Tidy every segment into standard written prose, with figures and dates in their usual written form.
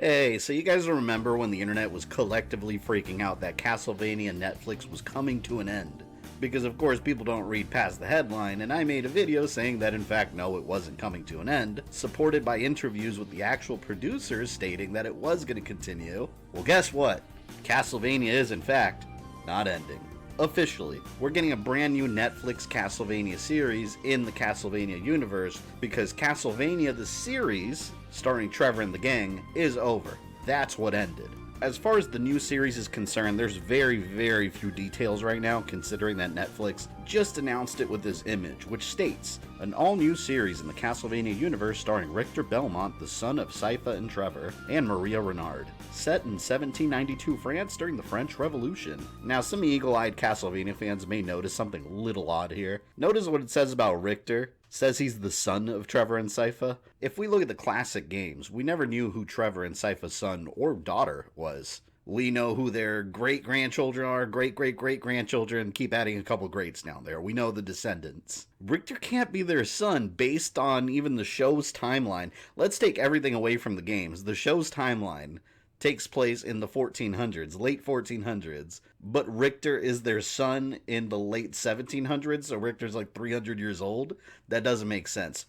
Hey, so you guys remember when the internet was collectively freaking out that Castlevania Netflix was coming to an end? Because of course people don't read past the headline, and I made a video saying that in fact no, it wasn't coming to an end, supported by interviews with the actual producers stating that it was going to continue. Well, guess what? Castlevania is in fact not ending. Officially, we're getting a brand new Netflix Castlevania series in the Castlevania universe because Castlevania the series, starring Trevor and the gang, is over. That's what ended. As far as the new series is concerned, there's very few details right now, considering that Netflix just announced it with this image, which states, an all-new series in the Castlevania universe starring Richter Belmont, the son of Sypha and Trevor, and Maria Renard, set in 1792 France during the French Revolution. Now, some eagle-eyed Castlevania fans may notice something a little odd here. Notice what it says about Richter. Says he's the son of Trevor and Sypha. If we look at the classic games, we never knew who Trevor and Sypha's son or daughter was. We know who their great-grandchildren are, great-great-great-grandchildren, keep adding a couple greats down there. We know the descendants. Richter can't be their son based on even the show's timeline. Let's take everything away from the games. The show's timeline takes place in the 1400s, late 1400s, but Richter is their son in the late 1700s, so Richter's like 300 years old. That doesn't make sense.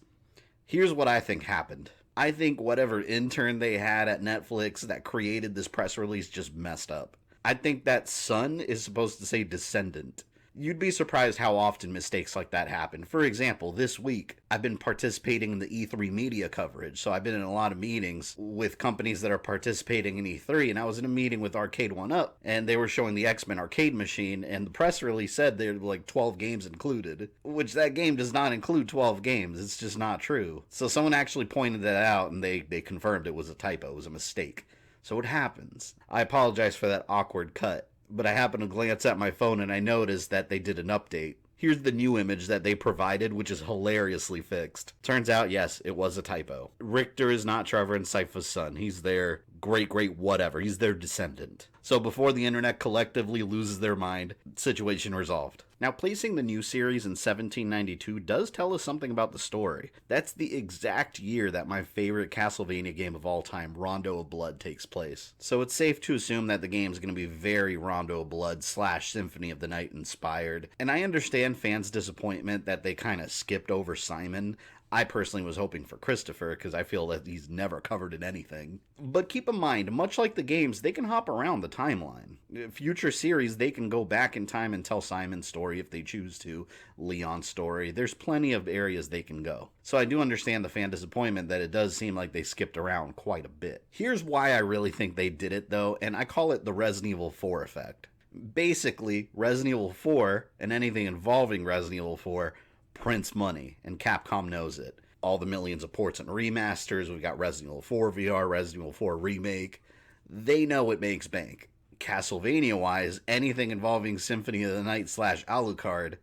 Here's what I think happened. I think whatever intern they had at Netflix that created this press release just messed up. I think that son is supposed to say descendant. You'd be surprised how often mistakes like that happen. For example, this week, I've been participating in the E3 media coverage, so I've been in a lot of meetings with companies that are participating in E3, and I was in a meeting with Arcade1Up, and they were showing the X-Men arcade machine, and the press release said there were like 12 games included, which that game does not include 12 games. It's just not true. So someone actually pointed that out, and they confirmed it was a typo, it was a mistake. So it happens. I apologize for that awkward cut. But I happened to glance at my phone and I noticed that they did an update. Here's the new image that they provided, which is hilariously fixed. Turns out, yes, it was a typo. Richter is not Trevor and Sypha's son. He's their great whatever. He's their descendant. So before the internet collectively loses their mind, situation resolved. Now, placing the new series in 1792 does tell us something about the story. That's the exact year that my favorite Castlevania game of all time, Rondo of Blood, takes place. So it's safe to assume that the game is going to be very Rondo of Blood / Symphony of the Night inspired. And I understand fans' disappointment that they kind of skipped over Simon. I personally was hoping for Christopher because I feel that he's never covered in anything. But keep in mind, much like the games, they can hop around the timeline. Future series, they can go back in time and tell Simon's story if they choose to, Leon's story. There's plenty of areas they can go. So I do understand the fan disappointment that it does seem like they skipped around quite a bit. Here's why I really think they did it though, and I call it the Resident Evil 4 effect. Basically, Resident Evil 4 and anything involving Resident Evil 4 prints money, and Capcom knows it. All the millions of ports and remasters, we've got Resident Evil 4 VR, Resident Evil 4 Remake, they know it makes bank. Castlevania-wise, anything involving Symphony of the Night / Alucard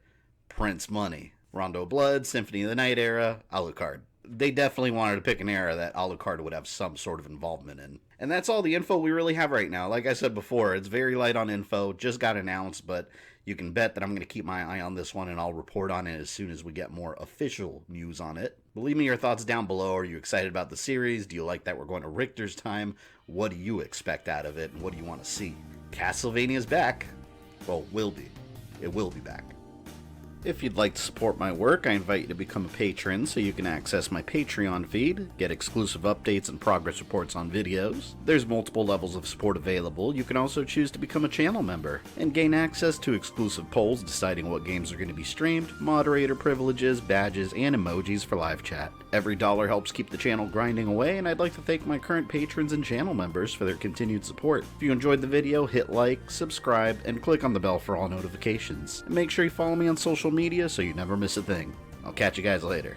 prints money. Rondo of Blood, Symphony of the Night era, Alucard. They definitely wanted to pick an era that Alucard would have some sort of involvement in. And that's all the info we really have right now. Like I said before, it's very light on info, just got announced, but you can bet that I'm going to keep my eye on this one and I'll report on it as soon as we get more official news on it. But leave me your thoughts down below. Are you excited about the series? Do you like that we're going to Richter's time? What do you expect out of it and what do you want to see? Castlevania's back. Well, will be. It will be back. If you'd like to support my work, I invite you to become a patron so you can access my Patreon feed, get exclusive updates and progress reports on videos. There's multiple levels of support available. You can also choose to become a channel member and gain access to exclusive polls deciding what games are going to be streamed, moderator privileges, badges, and emojis for live chat. Every dollar helps keep the channel grinding away, and I'd like to thank my current patrons and channel members for their continued support. If you enjoyed the video, hit like, subscribe, and click on the bell for all notifications. And make sure you follow me on social media so you never miss a thing. I'll catch you guys later.